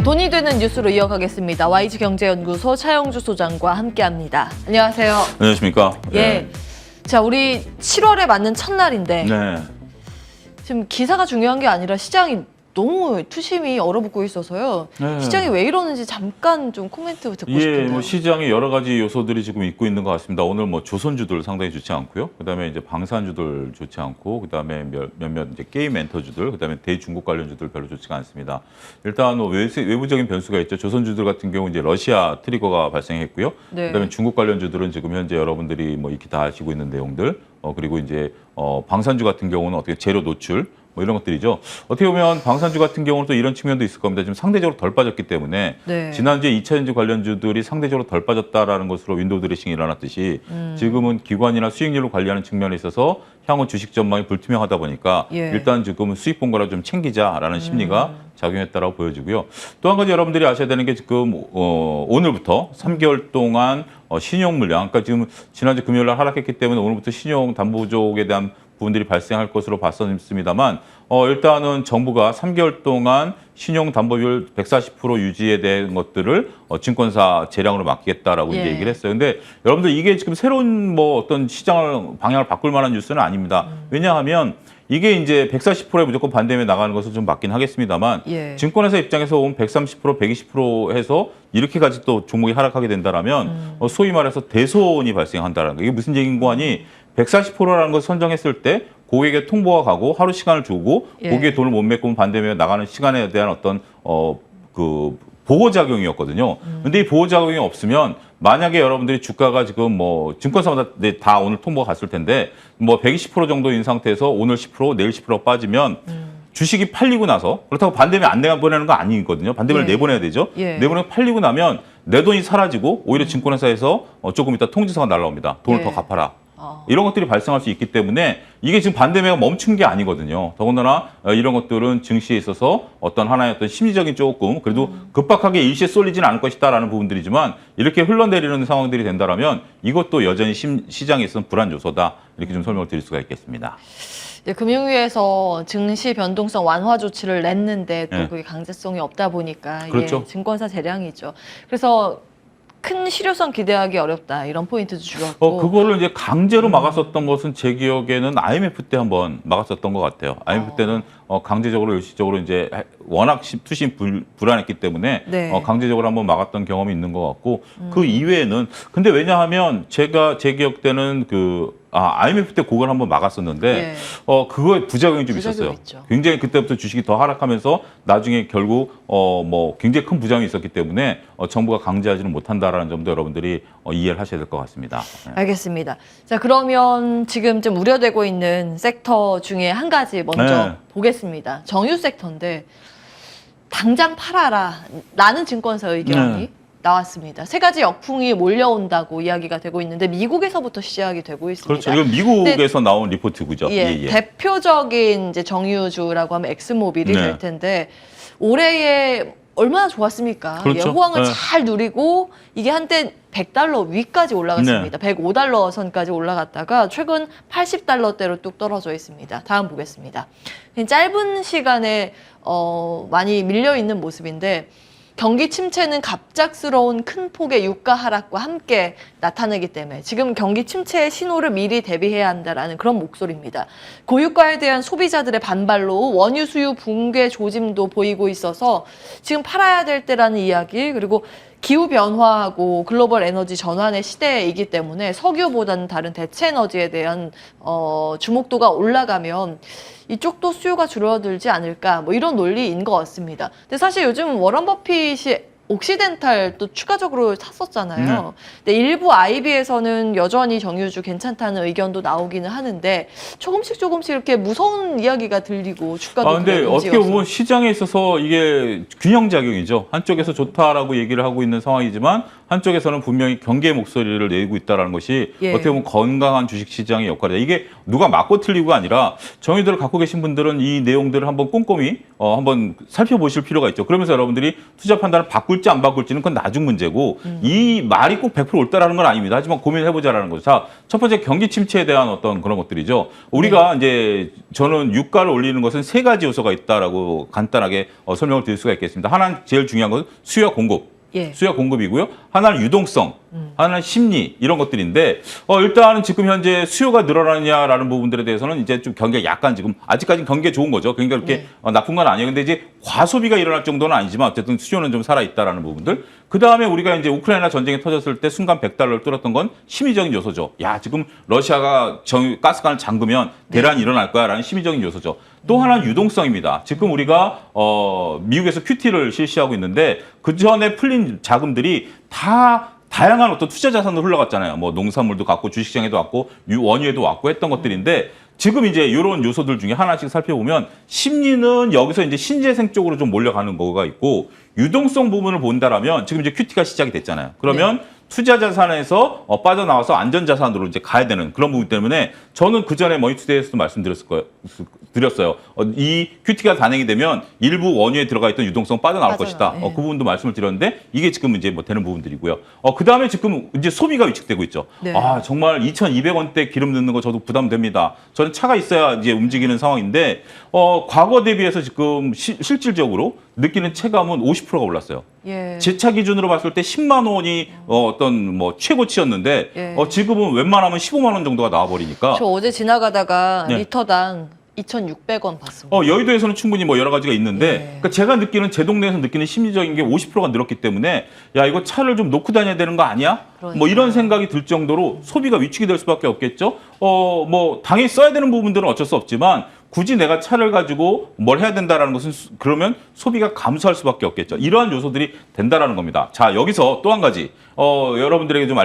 돈이 되는 뉴스로 이어가겠습니다. YG경제연구소 차영주 소장과 함께합니다. 안녕하세요. 안녕하십니까? 예. 자, 우리 7월에 맞는 첫날인데 네. 지금 기사가 중요한 게 아니라 시장이 너무 투심이 얼어붙고 있어서요. 네. 시장이 왜 이러는지 잠깐 좀 코멘트 듣고 예, 싶은데요. 뭐 시장에 여러 가지 요소들이 지금 있고 있는 것 같습니다. 오늘 뭐 조선주들 상당히 좋지 않고요. 그다음에 이제 방산주들 좋지 않고, 그다음에 몇몇 이제 게임 엔터주들, 그다음에 대중국 관련주들 별로 좋지가 않습니다. 일단 뭐 외부적인 변수가 있죠. 조선주들 같은 경우 이제 러시아 트리거가 발생했고요. 네. 그다음에 중국 관련주들은 지금 현재 여러분들이 뭐 익히 다 아시고 있는 내용들. 그리고 이제 방산주 같은 경우는 어떻게 재료 노출. 뭐 이런 것들이죠. 어떻게 보면 방산주 같은 경우는 또 이런 측면도 있을 겁니다. 지금 상대적으로 덜 빠졌기 때문에 네. 지난주에 2차전지 관련주들이 상대적으로 덜 빠졌다라는 것으로 윈도우 드레싱이 일어났듯이 지금은 기관이나 수익률을 관리하는 측면에 있어서 향후 주식 전망이 불투명하다 보니까 예. 일단 지금은 수익 본 거라 좀 챙기자라는 심리가 작용했다라고 보여지고요. 또 한 가지 여러분들이 아셔야 되는 게 지금 오늘부터 3개월 동안 신용 물량, 그러니까 지금 지난주 금요일 날 하락했기 때문에 오늘부터 신용 담보 부족에 대한 부분들이 발생할 것으로 봤습니다만 일단은 정부가 3개월 동안 신용 담보율 140% 유지에 대한 것들을 증권사 재량으로 맡기겠다라고 예. 이제 얘기를 했어요. 근데 여러분들 이게 지금 새로운 뭐 어떤 시장을 방향을 바꿀 만한 뉴스는 아닙니다. 왜냐하면 이게 이제 140%에 무조건 반대면 나가는 것은 좀 맞긴 하겠습니다만 예. 증권회사 입장에서 보면 130%, 120% 해서 이렇게까지 또 종목이 하락하게 된다라면 소위 말해서 대손이 발생한다라는 거. 이게 무슨 얘기인 거 아니? 140%라는 것을 선정했을 때 고객의 통보가 가고 하루 시간을 주고 예. 고객의 돈을 못 메꾸면 반대면 나가는 시간에 대한 어떤 그 보호작용이었거든요. 근데 이 보호작용이 없으면 만약에 여러분들이 주가가 지금 뭐 증권사마다 다 오늘 통보가 갔을 텐데 뭐 120% 정도인 상태에서 오늘 10%, 내일 10% 빠지면 주식이 팔리고 나서 그렇다고 반대면 안 내보내는 거 아니거든요. 반대면을 예. 내보내야 되죠. 예. 내보내고 팔리고 나면 내 돈이 사라지고 오히려 증권회사에서 조금 이따 통지서가 날라옵니다. 돈을 예. 더 갚아라. 이런 것들이 발생할 수 있기 때문에 이게 지금 반대매가 멈춘 게 아니거든요. 더군다나 이런 것들은 증시에 있어서 어떤 하나의 어떤 심리적인 조금 그래도 급박하게 일시에 쏠리지는 않을 것이다라는 부분들이지만 이렇게 흘러내리는 상황들이 된다라면 이것도 여전히 시장에 있어서 불안 요소다. 이렇게 좀 설명을 드릴 수가 있겠습니다. 네, 금융위에서 증시 변동성 완화 조치를 냈는데 또 네. 그게 강제성이 없다 보니까 그렇죠. 이게 증권사 재량이죠. 그래서 큰 실효성 기대하기 어렵다 이런 포인트도 주었고 그거를 이제 강제로 막았었던 것은 제 기억에는 IMF 때 한번 막았었던 것 같아요. IMF 때는 강제적으로 일시적으로 이제 워낙 투심 불안했기 때문에 네. 강제적으로 한번 막았던 경험이 있는 것 같고 그 이외에는 근데 왜냐하면 제 기억 때는 IMF 때 그걸 한번 막았었는데 예. 그거에 부작용이 좀 부작용이 있었어요. 있죠. 굉장히 그때부터 주식이 더 하락하면서 나중에 결국 뭐 굉장히 큰 부작용이 있었기 때문에 정부가 강제하지는 못한다라는 점도 여러분들이 이해를 하셔야 될 것 같습니다. 네. 알겠습니다. 자, 그러면 지금 좀 우려되고 있는 섹터 중에 한 가지 먼저 네. 보겠습니다. 정유 섹터인데 당장 팔아라 라는 증권사 의견이 네. 나왔습니다. 세 가지 역풍이 몰려온다고 이야기가 되고 있는데 미국에서부터 시작이 되고 있습니다. 그렇죠. 이건 미국에서 나온 리포트고죠. 예, 대표적인 이제 정유주라고 하면 엑스모빌이 네. 될 텐데 올해에 얼마나 좋았습니까? 그렇죠. 예, 호황을 네. 잘 누리고 이게 한때 100달러 위까지 올라갔습니다. 105달러 선까지 올라갔다가 최근 80달러대로 뚝 떨어져 있습니다. 다음 보겠습니다. 짧은 시간에 많이 밀려 있는 모습인데 경기 침체는 갑작스러운 큰 폭의 유가 하락과 함께 나타나기 때문에 지금 경기 침체의 신호를 미리 대비해야 한다라는 그런 목소리입니다. 고유가에 대한 소비자들의 반발로 원유 수요 붕괴 조짐도 보이고 있어서 지금 팔아야 될 때라는 이야기 그리고 기후 변화하고 글로벌 에너지 전환의 시대이기 때문에 석유보다는 다른 대체 에너지에 대한 주목도가 올라가면 이쪽도 수요가 줄어들지 않을까 뭐 이런 논리인 것 같습니다. 근데 사실 요즘 워런 버핏이 옥시덴탈 또 추가적으로 샀었잖아요. 근데 일부 IB에서는 여전히 정유주 괜찮다는 의견도 나오기는 하는데 조금씩 이렇게 무서운 이야기가 들리고 주가도 근데 어떻게 보면 시장에 있어서 이게 균형 작용이죠. 한쪽에서 좋다라고 얘기를 하고 있는 상황이지만 한쪽에서는 분명히 경계의 목소리를 내고 있다는 것이 예. 어떻게 보면 건강한 주식시장의 역할이다. 이게 누가 맞고 틀리고가 아니라 정의들을 갖고 계신 분들은 이 내용들을 한번 꼼꼼히 한번 살펴보실 필요가 있죠. 그러면서 여러분들이 투자 판단을 바꿀지 안 바꿀지는 그건 나중 문제고 이 말이 꼭 100% 옳다라는 건 아닙니다. 하지만 고민해보자라는 거죠. 자, 첫 번째 경기 침체에 대한 어떤 그런 것들이죠. 우리가 이제 저는 유가를 올리는 것은 세 가지 요소가 있다라고 간단하게 설명을 드릴 수가 있겠습니다. 하나는 제일 중요한 것은 수요와 공급. 예. 수요와 공급이고요. 하나는 유동성, 하나는 심리 이런 것들인데 일단은 지금 현재 수요가 늘어나느냐라는 부분들에 대해서는 이제 좀 경기가 약간 지금 아직까지는 경기가 좋은 거죠. 그러니까 그렇게 나쁜 건 아니에요. 근데 이제 과소비가 일어날 정도는 아니지만 어쨌든 수요는 좀 살아 있다라는 부분들. 그 다음에 우리가 이제 우크라이나 전쟁이 터졌을 때 순간 100달러를 뚫었던 건 심리적인 요소죠. 야, 지금 러시아가 가스관을 잠그면 대란이 일어날 거야라는 심리적인 요소죠. 또 하나는 유동성입니다. 지금 우리가 미국에서 QT를 실시하고 있는데 그 전에 풀린 자금들이 다 다양한 어떤 투자 자산으로 흘러갔잖아요. 뭐 농산물도 갔고 주식시장에도 왔고 원유에도 왔고 했던 것들인데 지금 이제 이런 요소들 중에 하나씩 살펴보면 심리는 여기서 이제 신재생 쪽으로 좀 몰려가는 거가 있고 유동성 부분을 본다라면 지금 이제 QT가 시작이 됐잖아요. 그러면 투자 자산에서 빠져나와서 안전 자산으로 이제 가야 되는 그런 부분 때문에 저는 그 전에 머니투데이에서도 말씀드렸어요. 이 QT가 단행이 되면 일부 원유에 들어가 있던 유동성 빠져나올 것이다. 그 부분도 말씀을 드렸는데 이게 지금 이제 뭐 되는 부분들이고요. 그 다음에 지금 이제 소비가 위축되고 있죠. 네. 아, 정말 2,200원대 기름 넣는 거 저도 부담됩니다. 저는 차가 있어야 이제 움직이는 상황인데 과거 대비해서 지금 실질적으로 느끼는 체감은 50%가 올랐어요. 예. 제 차 기준으로 봤을 때 10만 원이 어떤 뭐 최고치였는데 예. 지금은 웬만하면 15만 원 정도가 나와버리니까 저 어제 지나가다가 네. 리터당 2,600원 봤습니다. 여의도에서는 충분히 뭐 여러 가지가 있는데 예. 그러니까 제가 느끼는 제 동네에서 느끼는 심리적인 게 50%가 늘었기 때문에 야 이거 차를 좀 놓고 다녀야 되는 거 아니야? 뭐 이런 생각이 들 정도로 소비가 위축이 될 수밖에 없겠죠. 뭐 당연히 써야 되는 부분들은 어쩔 수 없지만 굳이 내가 차를 가지고 뭘 해야 된다라는 것은 그러면 소비가 감소할 수밖에 없겠죠. 이러한 요소들이 된다라는 겁니다. 자, 여기서 또 한 가지 여러분들에게 좀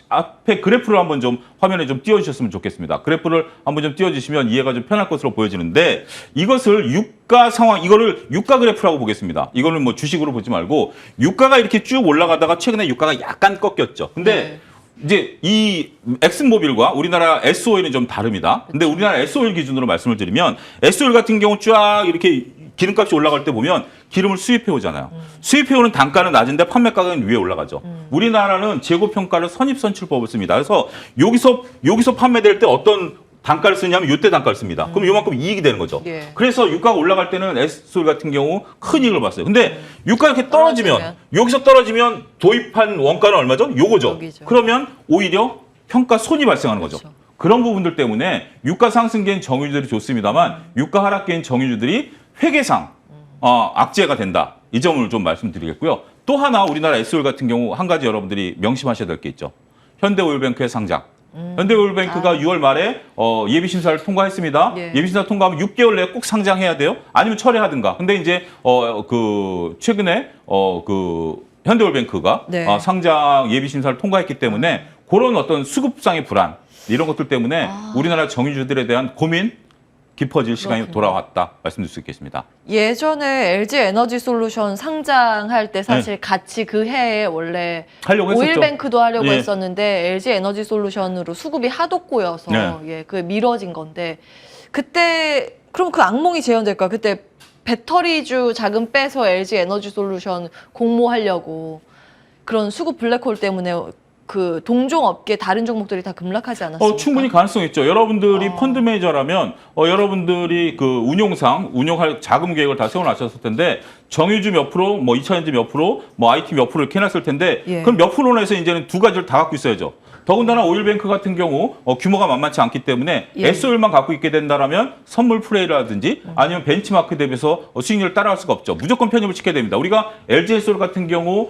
앞에 그래프를 한번 좀 화면에 좀 띄워주셨으면 좋겠습니다. 그래프를 한번 좀 띄워주시면 이해가 좀 편할 것으로 보여지는데 이것을 유가 상황, 이거를 유가 그래프라고 보겠습니다. 이거는 뭐 주식으로 보지 말고 유가가 이렇게 쭉 올라가다가 최근에 유가가 약간 꺾였죠. 근데 이제 이 엑슨모빌과 우리나라 S오일은 좀 다릅니다. 근데 우리나라 S오일 기준으로 말씀을 드리면 S오일 같은 경우 쫙 이렇게 기름값이 올라갈 때 보면 기름을 수입해 오잖아요. 수입해 오는 단가는 낮은데 판매 가격은 위에 올라가죠. 우리나라는 재고평가를 선입선출법을 씁니다. 그래서 여기서 판매될 때 어떤 단가를 쓰냐면 이때 단가를 씁니다. 그럼 요만큼 이익이 되는 거죠. 예. 그래서 유가가 올라갈 때는 S오일 같은 경우 큰 이익을 봤어요. 근데 유가가 이렇게 떨어지면 여기서 떨어지면 도입한 원가는 얼마죠? 요거죠. 여기죠. 그러면 오히려 평가 손이 발생하는 거죠. 그렇죠. 그런 부분들 때문에 유가 상승기엔 정유주들이 좋습니다만 유가 하락기엔 정유주들이 회계상 악재가 된다. 이 점을 좀 말씀드리겠고요. 또 하나 우리나라 S오일 같은 경우 한 가지 여러분들이 명심하셔야 될 게 있죠. 현대오일뱅크의 상장. 현대오일뱅크가 6월 말에 예비심사를 통과했습니다. 예. 예비심사 통과하면 6개월 내에 꼭 상장해야 돼요. 아니면 철회하든가. 근데 이제 최근에 현대오일뱅크가 네. 상장 예비심사를 통과했기 때문에 그런 어떤 수급상의 불안 이런 것들 때문에 우리나라 정유주들에 대한 고민 깊어질 시간이 그렇군요. 돌아왔다 말씀드릴 수 있겠습니다. 예전에 LG 에너지 솔루션 상장할 때 사실 같이 그 해에 원래 하려고 했었죠. 오일뱅크도 하려고 예. 했었는데 LG 에너지 솔루션으로 수급이 하도 꼬여서 네. 그게 미뤄진 건데 그때 그럼 그 악몽이 재현될까? 그때 배터리주 자금 빼서 LG 에너지 솔루션 공모하려고 그런 수급 블랙홀 때문에 그 동종업계 다른 종목들이 다 급락하지 않았습니까? 충분히 가능성이 있죠. 여러분들이 펀드 매니저라면 여러분들이 그 운용할 자금 계획을 다 세워놨었을 텐데 정유주 몇 프로, 뭐 2차전지 몇 프로, 뭐 IT 몇 프로 이렇게 해놨을 텐데 예. 그럼 몇 프로나 해서 이제는 두 가지를 다 갖고 있어야죠. 더군다나 오일뱅크 같은 경우 규모가 만만치 않기 때문에 예. S오일만 갖고 있게 된다라면 선물 플레이라든지 아니면 벤치마크 대비해서 수익률을 따라갈 수가 없죠. 무조건 편입을 시켜야 됩니다. 우리가 LG S오일 같은 경우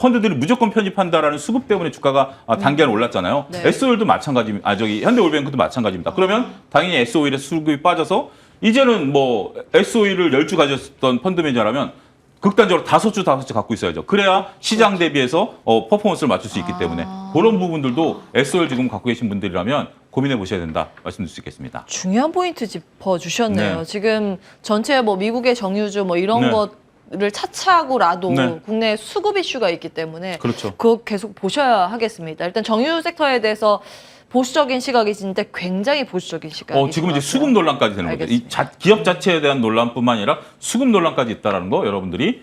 펀드들이 무조건 편입한다라는 수급 때문에 주가가 단기간 올랐잖아요. 네. S오일도 마찬가지입니다. 현대오일뱅크도 마찬가지입니다. 그러면 당연히 S오일의 수급이 빠져서 이제는 뭐 S오일을 10주 가졌던 펀드 매니저라면 극단적으로 5주 갖고 있어야죠. 그래야 시장 대비해서 퍼포먼스를 맞출 수 있기 때문에 그런 부분들도 S오일 지금 갖고 계신 분들이라면 고민해 보셔야 된다 말씀드릴 수 있겠습니다. 중요한 포인트 짚어주셨네요. 네. 지금 전체 뭐 미국의 정유주 뭐 이런 네. 것 를 차치하고라도 네. 국내 수급 이슈가 있기 때문에 그렇죠. 그거 계속 보셔야 하겠습니다. 일단 정유 섹터에 대해서 보수적인 시각이 있는데 굉장히 보수적인 시각이 지금 이제 있어요. 수급 논란까지 되는 거죠. 알겠습니다. 기업 자체에 대한 논란뿐만 아니라 수급 논란까지 있다라는 거 여러분들이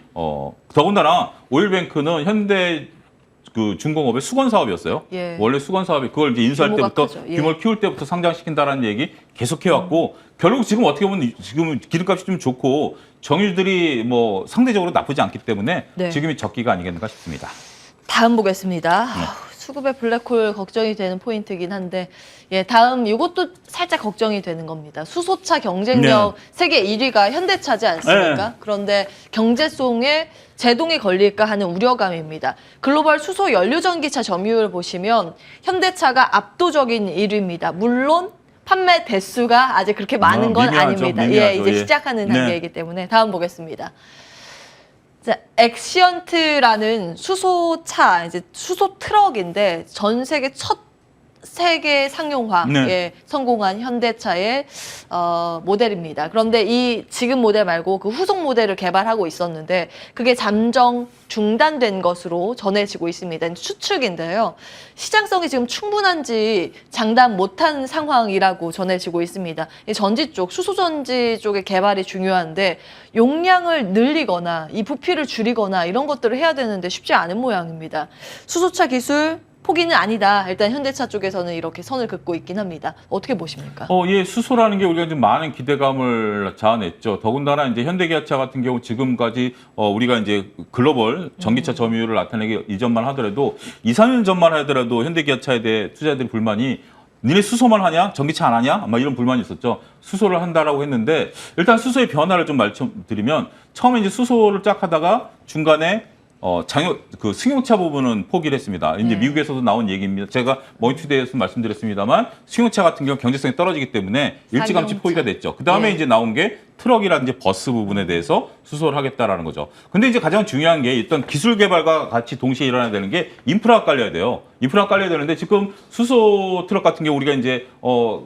더군다나 오일뱅크는 현대 그 중공업의 수건 사업이었어요. 예. 원래 수건 사업이 그걸 이제 인수할 규모가 때부터 크죠. 예. 규모를 키울 때부터 상장시킨다라는 얘기 계속 해왔고 결국 지금 어떻게 보면 지금 기름값이 좀 좋고 정유들이 뭐 상대적으로 나쁘지 않기 때문에 네. 지금이 적기가 아니겠는가 싶습니다. 다음 보겠습니다. 수급의 블랙홀 걱정이 되는 포인트이긴 한데 다음 이것도 살짝 걱정이 되는 겁니다. 수소차 경쟁력 세계 1위가 현대차지 않습니까? 네. 그런데 경제송에 제동이 걸릴까 하는 우려감입니다. 글로벌 수소 연료 전기차 점유율 보시면 현대차가 압도적인 1위입니다. 물론 판매 대수가 아직 그렇게 많은 건 미미하죠, 아닙니다. 미미하죠. 이제 예. 시작하는 네. 단계이기 때문에 다음 보겠습니다. 자, 엑시언트라는 수소차, 이제 수소 트럭인데 전 세계 첫 세계 상용화에 성공한 현대차의 모델입니다. 그런데 이 지금 모델 말고 그 후속 모델을 개발하고 있었는데 그게 잠정 중단된 것으로 전해지고 있습니다. 추측인데요. 시장성이 지금 충분한지 장담 못한 상황이라고 전해지고 있습니다. 이 전지 쪽, 수소전지 쪽의 개발이 중요한데 용량을 늘리거나 이 부피를 줄이거나 이런 것들을 해야 되는데 쉽지 않은 모양입니다. 수소차 기술 포기는 아니다. 일단 현대차 쪽에서는 이렇게 선을 긋고 있긴 합니다. 어떻게 보십니까? 예, 수소라는 게 우리가 좀 많은 기대감을 자아냈죠. 더군다나 이제 현대기아차 같은 경우 지금까지 우리가 이제 글로벌 전기차 점유율을 나타내기 이전만 하더라도 2, 3년 전만 하더라도 현대기아차에 대해 투자자들의 불만이 니네 수소만 하냐? 전기차 안 하냐? 막 이런 불만이 있었죠. 수소를 한다라고 했는데 일단 수소의 변화를 좀 말씀드리면 처음에 이제 수소를 쫙 하다가 중간에 그 승용차 부분은 포기를 했습니다. 이제 미국에서도 나온 얘기입니다. 제가 머니투데이에서 말씀드렸습니다만 승용차 같은 경우 경제성이 떨어지기 때문에 일찌감치 상용차. 포기가 됐죠. 그 다음에 이제 나온 게 트럭이라든지 버스 부분에 대해서 수소를 하겠다라는 거죠. 근데 이제 가장 중요한 게 일단 기술 개발과 같이 동시에 일어나야 되는 게 인프라가 깔려야 돼요. 인프라가 깔려야 되는데 지금 수소 트럭 같은 경우 우리가 이제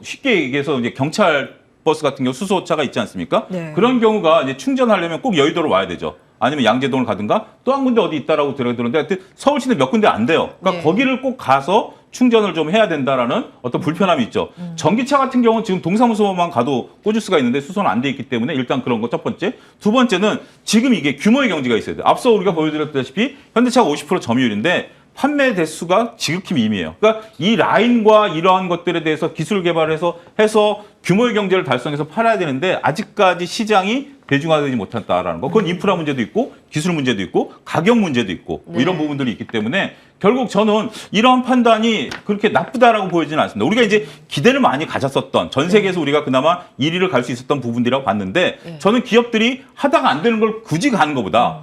쉽게 얘기해서 이제 경찰 버스 같은 경우 수소차가 있지 않습니까? 네. 그런 경우가 이제 충전하려면 꼭 여의도로 와야 되죠. 아니면 양재동을 가든가 또 한 군데 어디 있다라고 들었는데 하여튼 서울시내 몇 군데 안 돼요. 그러니까 네. 거기를 꼭 가서 충전을 좀 해야 된다라는 어떤 불편함이 있죠. 전기차 같은 경우는 지금 동사무소만 가도 꽂을 수가 있는데 수소는 안 돼 있기 때문에 일단 그런 거 첫 번째. 두 번째는 지금 이게 규모의 경제가 있어야 돼요. 앞서 우리가 보여드렸다시피 현대차가 50% 점유율인데 판매 대수가 지극히 미미해요. 그러니까 이 라인과 이러한 것들에 대해서 기술 개발을 해서 규모의 경제를 달성해서 팔아야 되는데 아직까지 시장이 대중화되지 못했다라는 거. 그건 인프라 문제도 있고 기술 문제도 있고 가격 문제도 있고 뭐 이런 부분들이 있기 때문에 결국 저는 이러한 판단이 그렇게 나쁘다라고 보이지는 않습니다. 우리가 이제 기대를 많이 가졌었던 전 세계에서 우리가 그나마 1위를 갈 수 있었던 부분들이라고 봤는데 저는 기업들이 하다가 안 되는 걸 굳이 가는 것보다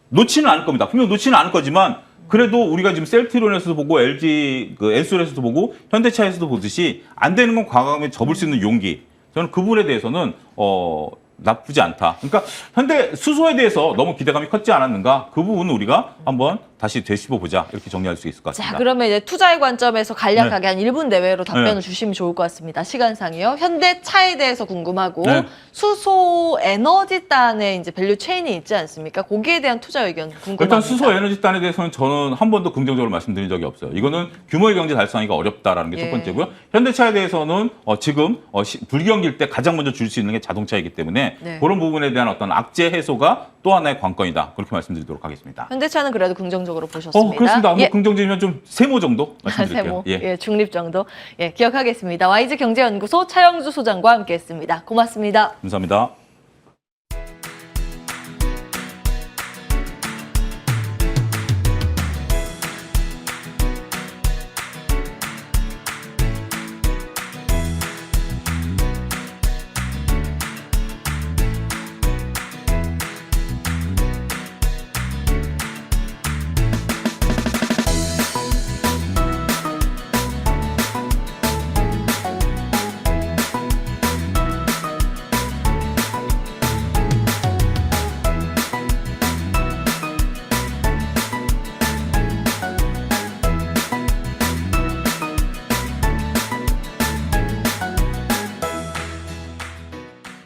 놓지는 않을 겁니다. 분명 놓지는 않을 거지만 그래도 우리가 지금 셀트리온에서도 보고 LG 그 엔솔에서도 보고 현대차에서도 보듯이 안 되는 건 과감하게 접을 수 있는 용기. 저는 그 부분에 대해서는 나쁘지 않다. 그러니까 현대 수소에 대해서 너무 기대감이 컸지 않았는가? 그 부분은 우리가 한번 다시 되짚어보자 이렇게 정리할 수 있을 것 같습니다. 자, 그러면 이제 투자의 관점에서 간략하게 네. 한 1분 내외로 답변을 네. 주시면 좋을 것 같습니다. 시간상이요. 현대차에 대해서 궁금하고 네. 수소 에너지단의 이제 밸류 체인이 있지 않습니까? 거기에 대한 투자 의견 궁금합니다. 일단 수소 에너지단에 대해서는 저는 한 번도 긍정적으로 말씀드린 적이 없어요. 이거는 규모의 경제 달성하기가 어렵다라는 게 첫 예. 번째고요. 현대차에 대해서는 지금 불경기일 때 가장 먼저 줄 수 있는 게 자동차이기 때문에 네. 그런 부분에 대한 어떤 악재 해소가 또 하나의 관건이다. 그렇게 말씀드리도록 하겠습니다. 현대차는 그래도 긍정적으로 보셨습니다. 그렇습니다. 예. 뭐 긍정적이면 좀 세모 정도 말씀드릴게요. 세모, 예. 중립 정도. 기억하겠습니다. 와이즈 경제연구소 차영주 소장과 함께했습니다. 고맙습니다. 감사합니다.